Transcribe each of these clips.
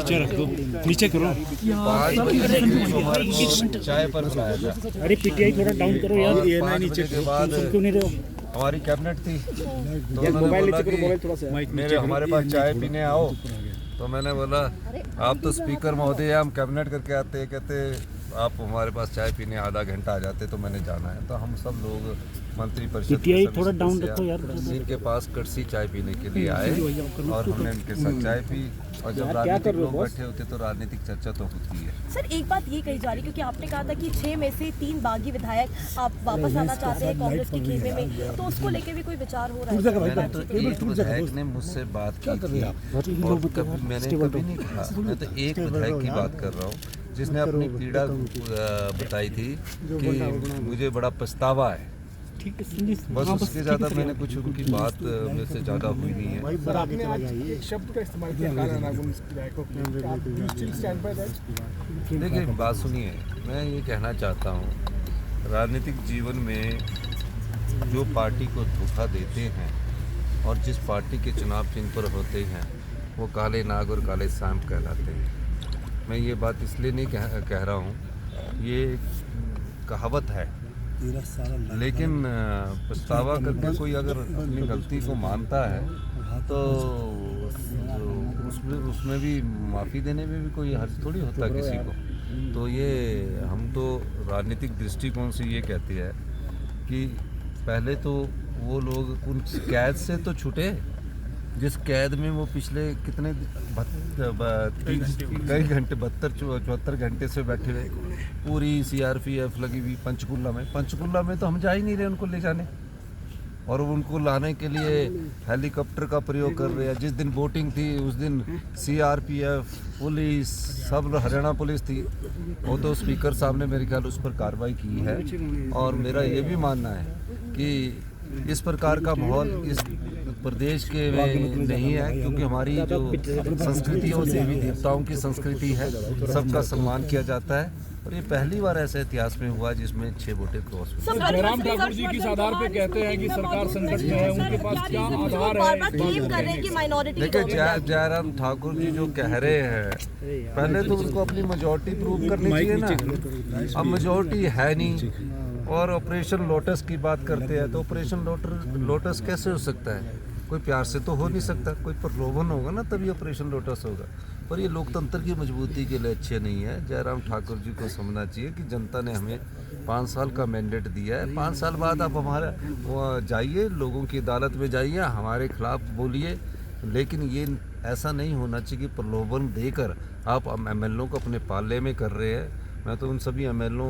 नीचे रख दो, नीचे करो। 5 बजे हमारे को चाय पर बुलाया था। अरे पीटीआई थोड़ा डाउन करो यार, ये ना 5 नीचे बजे के बाद क्यों नहीं रहे? हमारी कैबिनेट थी, तो उन्होंने बोला कि मेरे हमारे पास चाय पीने आओ। तो मैंने बोला आप तो स्पीकर महोदय हम कैबिनेट करके आते हैं, कहते आप हमारे पास चाय पीने आधा घंटा आ जाते तो मैंने जाना है। तो हम सब लोग मंत्री परिषद पीटीआई थोड़ा डाउन रखो यार। इनके पास कड़सी चाय पीने के लिए आए और हमने इनके साथ चाय पी। और जब राजनीतिक लोग बैठे होते तो राजनीतिक चर्चा तो होती है। सर एक बात ये कही जा रही, क्योंकि आपने कहा था कि 6 में से 3 बागी विधायक आप वापस आना चाहते हैं कांग्रेस के खेमे में, तो उसको लेके भी कोई विचार हो रहा है? मैंने तो एक विधायक ने मुझसे बात की थी और मैंने कभी नहीं कहा, मैं तो एक विधायक की बात कर रहा हूँ जिसने अपनी पीड़ा बताई थी कि मुझे बड़ा पछतावा है। बस उसके ज़्यादा मैंने कुछ उनकी बात मेरे से ज़्यादा हुई नहीं है। आपने आज एक शब्द का इस्तेमाल किया, काला नाखून विधायकों के, आप do you still stand by that? देखिए बात सुनिए, मैं ये कहना चाहता हूँ राजनीतिक जीवन में जो पार्टी को धोखा देते हैं और जिस पार्टी के चुनाव चिन्ह पर होते हैं वो काले नाग और काले सांप कहलाते हैं। मैं ये बात इसलिए नहीं कह रहा हूँ, ये एक कहावत है, लेकिन पछतावा करके कोई अगर अपनी गलती को मानता है तो उसमें भी माफ़ी देने में भी कोई हर्ज थोड़ी होता किसी को। तो ये हम तो राजनीतिक दृष्टिकोण से ये कहते हैं कि पहले तो वो लोग उन कैद से तो छूटे जिस कैद में वो पिछले कितने कई घंटे 72-74 घंटे से बैठे हुए। पूरी सीआरपीएफ लगी हुई पंचकुला में तो हम जा ही नहीं रहे उनको ले जाने, और उनको लाने के लिए हेलीकॉप्टर का प्रयोग कर रहे हैं। जिस दिन वोटिंग थी उस दिन सीआरपीएफ पुलिस सब हरियाणा पुलिस थी, वो तो स्पीकर साहब ने मेरे ख्याल उस पर कार्रवाई की है। और मेरा ये भी मानना है कि इस प्रकार का माहौल इस प्रदेश के में नहीं है, क्योंकि हमारी जो संस्कृति और देवी देवताओं की संस्कृति है, सबका सम्मान किया जाता है। और ये पहली बार ऐसे इतिहास में हुआ जिसमें 6 वोटें क्रॉस हुए। जयराम ठाकुर जी किस आधार पे कहते हैं कि सरकार संकट में है, उनके पास क्या आधार है? देखिए जयराम ठाकुर जी जो कह रहे हैं, पहले तो उनको अपनी मेजोरिटी प्रूव करनी चाहिए ना। अब मेजोरिटी है नहीं और ऑपरेशन लोटस की बात करते हैं, तो ऑपरेशन लोटस कैसे हो सकता है? कोई प्यार से तो हो नहीं सकता, कोई प्रलोभन होगा ना तभी ऑपरेशन लोटस होगा। और ये लोकतंत्र की मजबूती के लिए अच्छे नहीं है। जयराम ठाकुर जी को समझना चाहिए कि जनता ने हमें 5 साल का मैंडेट दिया है। 5 साल बाद आप हमारा जाइए, लोगों की अदालत में जाइए, हमारे खिलाफ बोलिए, लेकिन ये ऐसा नहीं होना चाहिए कि प्रलोभन देकर आप एमएलओ को अपने पाले में कर रहे हैं। मैं तो उन सभी एमएलओ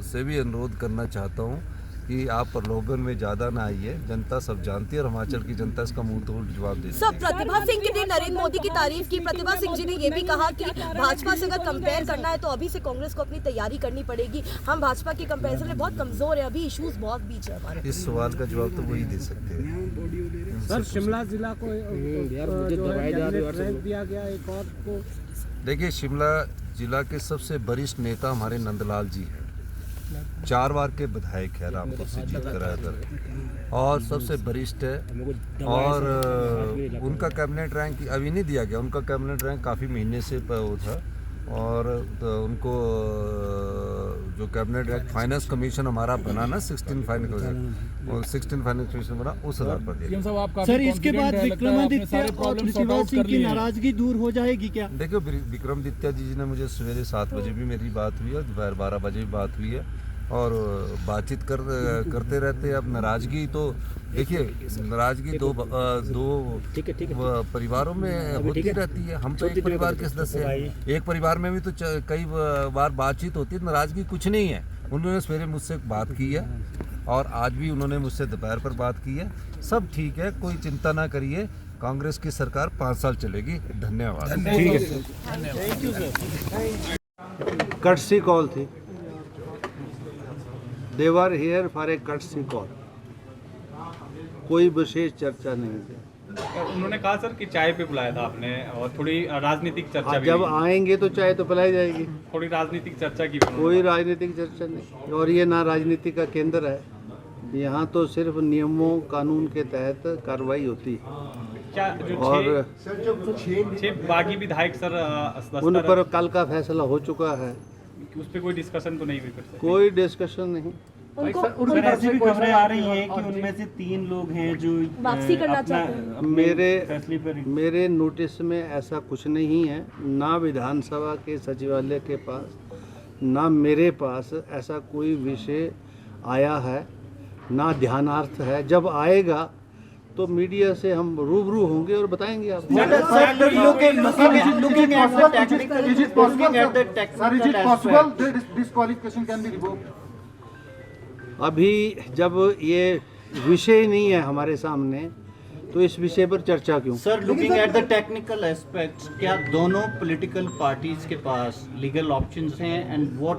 से भी अनुरोध करना चाहता हूँ कि आप प्रलोभन में ज़्यादा ना आइए। जनता सब जानती है और हिमाचल की जनता इसका मुंह तोड़ जवाब देती है। सब प्रतिभा सिंह ने नरेंद्र मोदी की तारीफ की। प्रतिभा सिंह जी ने ये भी कहा कि भाजपा से अगर कंपेयर करना है तो अभी से कांग्रेस को अपनी तैयारी करनी पड़ेगी। हम भाजपा के कंपेरिजन में बहुत कमजोर है, अभी इश्यूज बहुत बीच है हमारे। इस सवाल का जवाब तो वही दे सकते हैं। सर शिमला जिला को दिया गया एक और को। देखिए शिमला जिला के सबसे वरिष्ठ नेता हमारे नंदलाल जी हैं, 4 बार के विधायक है, रामपुर से जीत कर आया था और सबसे वरिष्ठ है। और उनका कैबिनेट रैंक अभी नहीं दिया गया, उनका कैबिनेट रैंक काफ़ी महीने से वो था। और तो उनको जो कैबिनेट रैंक फाइनेंस कमीशन हमारा बना ना 16 फाइनेंस कमीशन बना, उस आधार पर दिया। सर इसके बाद विक्रमादित्य और पृथ्वीराज सिंह की नाराजगी दूर हो जाएगी क्या? देखियो विक्रमादित्य जी ने मुझे सवेरे 7 बजे भी मेरी बात हुई है, दोपहर 12 बजे भी बात हुई है और बातचीत करते रहते हैं। अब नाराजगी तो देखिए नाराजगी दो परिवारों में होती रहती है। हम तो एक परिवार के सदस्य हैं, एक परिवार में भी तो कई बार बातचीत होती है। नाराजगी कुछ नहीं है। उन्होंने सवेरे मुझसे बात की है और आज भी उन्होंने मुझसे दोपहर पर बात की है। सब ठीक है, कोई चिंता ना करिए। कांग्रेस की सरकार 5 साल चलेगी। धन्यवाद। कर्टसी कॉल थी, they were here for a courtesy call, कोई विशेष चर्चा नहीं थी। उन्होंने कहा सर कि चाय पे बुलाया था आपने और थोड़ी राजनीतिक चर्चा भी। जब आएंगे तो चाय तो पिलाई जाएगी। थोड़ी राजनीतिक चर्चा की। कोई राजनीतिक चर्चा नहीं, और ये ना राजनीति का केंद्र है। यहाँ तो सिर्फ नियमों कानून के तहत कार्रवाई होती है। क्या जो और छह बागी विधायक सर उन पर कल का फैसला हो चुका है, उस पर कोई डिस्कशन तो नहीं हुई फिर से? कोई डिस्कशन नहीं। सर ऐसी भी खबरें आ रही हैं कि उनमें से 3 लोग हैं जो वापसी करना चाहते हैं। अपने फैसले पर मेरे नोटिस में ऐसा कुछ नहीं है, ना विधानसभा के सचिवालय के पास ना मेरे पास ऐसा कोई विषय आया है, ना ध्यानार्थ है। जब आएगा तो मीडिया से हम रूबरू होंगे और बताएंगे आपको। अभी जब ये विषय नहीं है हमारे सामने तो इस विषय पर चर्चा क्यों? Sir, looking at the technical aspects, क्या दोनों पॉलिटिकल पार्टीज के पास लीगल ऑप्शंस हैं एंड व्हाट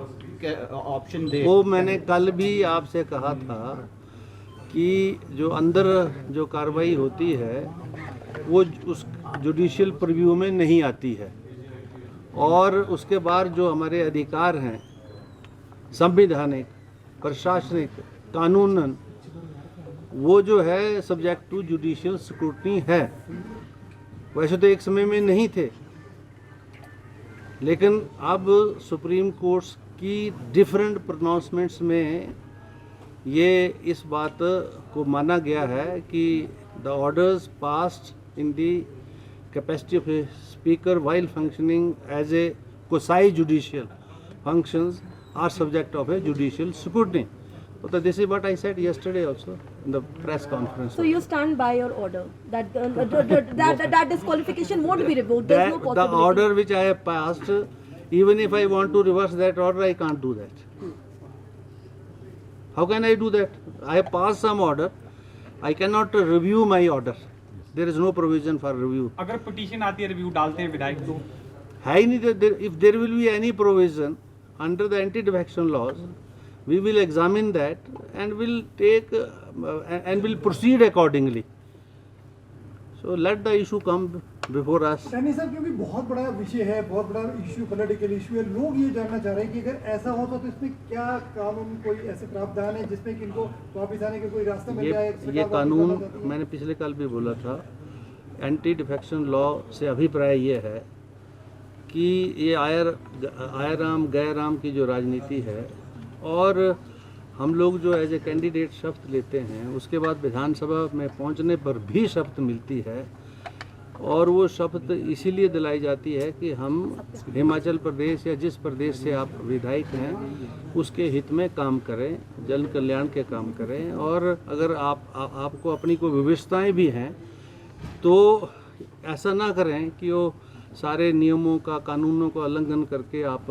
ऑप्शन दे? वो मैंने कल भी आपसे कहा था कि जो अंदर जो कार्रवाई होती है वो उस जुडिशियल प्रीव्यू में नहीं आती है, और उसके बाद जो हमारे अधिकार हैं संवैधानिक, प्रशासनिक, कानूनन, वो जो है सब्जेक्ट टू जुडिशियल स्क्रूटनी है। वैसे तो एक समय में नहीं थे, लेकिन अब सुप्रीम कोर्ट की डिफरेंट प्रोनाउंसमेंट्स में ये इस बात को माना गया है कि the orders passed in the capacity of a speaker while functioning as a quasi judicial functions are subject of a judicial scrutiny. So this is what I said yesterday also in the press conference. So you stand by your order that that disqualification won't be revoked. There's no possibility. The order which I have passed, even if I want to reverse that order, I can't do that. How can I do that? I have passed some order. I cannot review my order. There is no provision for review. अगर petition आती है review डालते हैं विधायक तो है ही नहीं। If there will be any provision under the anti-defection laws, we will examine that and will take and will proceed accordingly. So let the issue come before us. Saini साहब, क्योंकि बहुत बड़ा विषय है, बहुत बड़ा इशू, पॉलिटिकल इशू है, लोग ये जानना चाह रहे हैं कि अगर ऐसा हो तो इसमें क्या कानून, कोई ऐसे प्रावधान है जिसमें कि इनको वापस आने का कोई रास्ता मिल जाए? ये कानून मैंने पिछले कल भी बोला था, एंटी डिफेक्शन लॉ से अभिप्राय ये है कि ये आया राम गया राम की जो राजनीति है, और हम लोग जो एज ए कैंडिडेट शपथ लेते हैं उसके बाद विधानसभा में पहुंचने पर भी शपथ मिलती है, और वो शपथ इसीलिए दिलाई जाती है कि हम हिमाचल प्रदेश या जिस प्रदेश से आप विधायक हैं उसके हित में काम करें, जन कल्याण के काम करें। और अगर आपको अपनी कोई विवशताएँ भी हैं तो ऐसा ना करें कि वो सारे नियमों का, कानूनों का उल्लंघन करके आप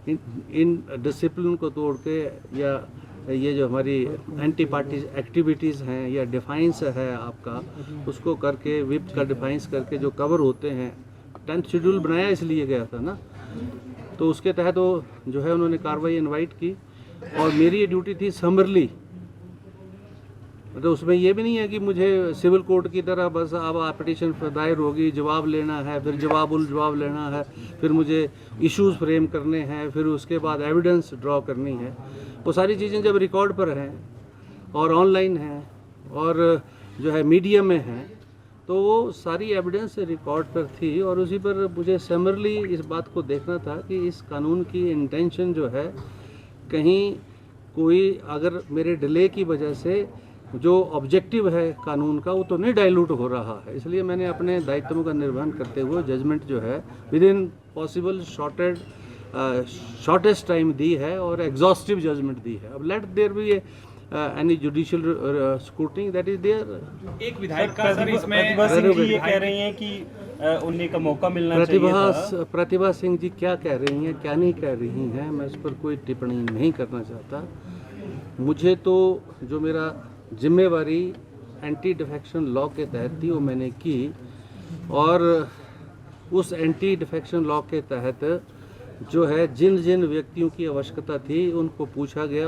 इन डिसिप्लिन को तोड़ के, या ये जो हमारी एंटी पार्टी एक्टिविटीज़ हैं या डिफाइंस है आपका, उसको करके विप का डिफाइंस करके जो कवर होते हैं, 10th शेड्यूल बनाया इसलिए गया था ना, तो उसके तहत वो जो है उन्होंने कार्रवाई इनवाइट की, और मेरी ये ड्यूटी थी समरली। तो उसमें ये भी नहीं है कि मुझे सिविल कोर्ट की तरह बस अब पिटीशन दायर होगी, जवाब लेना है, फिर जवाब लेना है, फिर मुझे इश्यूज फ्रेम करने हैं, फिर उसके बाद एविडेंस ड्रॉ करनी है। वो सारी चीज़ें जब रिकॉर्ड पर हैं और ऑनलाइन हैं और जो है मीडिया में हैं, तो वो सारी एविडेंस रिकॉर्ड पर थी, और उसी पर मुझे समरली इस बात को देखना था कि इस कानून की इंटेंशन जो है, कहीं कोई अगर मेरे डिले की वजह से जो ऑब्जेक्टिव है कानून का वो तो नहीं डाइल्यूट हो रहा है। इसलिए मैंने अपने दायित्वों का निर्वहन करते हुए जजमेंट जो है within possible shortest time दी है और एग्जॉस्टिव जजमेंट दी है। अब let there be any judicial scrutiny that is there. एक विधायक का सर इसमें प्रतिभा सिंह जी ये कह रही हैं कि उन्हें का मौका मिलना चाहिए था। प्रतिभा सिंह जी क्या कह रही हैं, क्या नहीं कह रही हैं, मैं इस पर कोई टिप्पणी नहीं करना चाहता। मुझे तो जो मेरा जिम्मेवारी एंटी डिफेक्शन लॉ के तहत थी वो मैंने की, और उस एंटी डिफेक्शन लॉ के तहत जो है जिन व्यक्तियों की आवश्यकता थी उनको पूछा गया,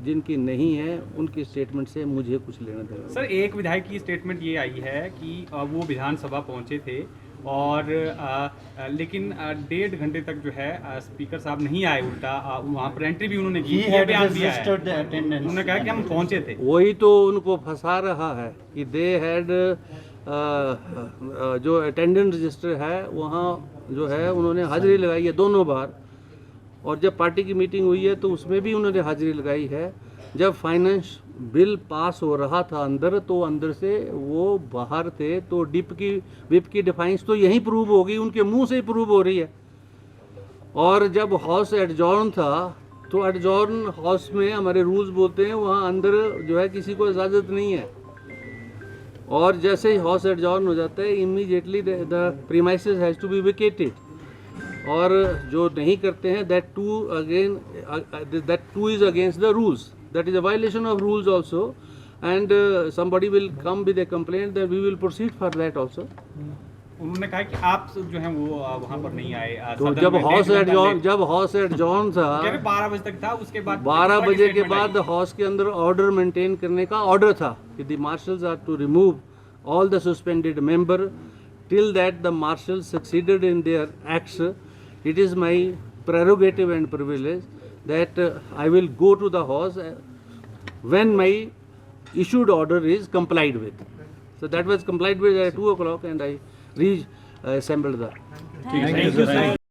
जिनकी नहीं है उनकी स्टेटमेंट से मुझे कुछ लेना देना। सर एक विधायक की स्टेटमेंट ये आई है कि वो विधानसभा पहुंचे थे और लेकिन 1.5 घंटे तक जो है स्पीकर साहब नहीं आए, उल्टा वहाँ पर एंट्री भी उन्होंने की, बयान दिया है, उन्होंने कहा कि हम पहुँचे थे। वही तो उनको फंसा रहा है कि दे हैड जो अटेंडेंस रजिस्टर है वहाँ जो है उन्होंने हाजिरी लगाई है दोनों बार, और जब पार्टी की मीटिंग हुई है तो उसमें भी उन्होंने हाजिरी लगाई है। जब फाइनेंस बिल पास हो रहा था अंदर, तो अंदर से वो बाहर थे, तो विप की डिफाइंस तो यहीं प्रूव होगी, उनके मुंह से ही प्रूव हो रही है। और जब हाउस एडजॉर्न था तो एडजॉर्न हाउस में हमारे रूल्स बोलते हैं वहाँ अंदर जो है किसी को इजाज़त नहीं है, और जैसे ही हाउस एडजॉर्न हो जाता है immediately the premises has to be vacated, और जो नहीं करते हैं that too is against the rules, that is a violation of rules also, and somebody will come with a complaint that we will proceed for that also. उन्होंने कहा कि आप जो हैं वो वहाँ पर नहीं आए। तो जब हाउस एडजॉर्न था 12 बजे तक था, उसके बाद 12 बजे के बाद हाउस के अंदर ऑर्डर मेंटेन करने का ऑर्डर था कि the marshals are to remove all the suspended member till that the marshal succeeded in their acts. It is my prerogative and privilege that I will go to the house when my issued order is complied with. So that was complied with at 2 o'clock, and I reassembled the. Thank you, sir.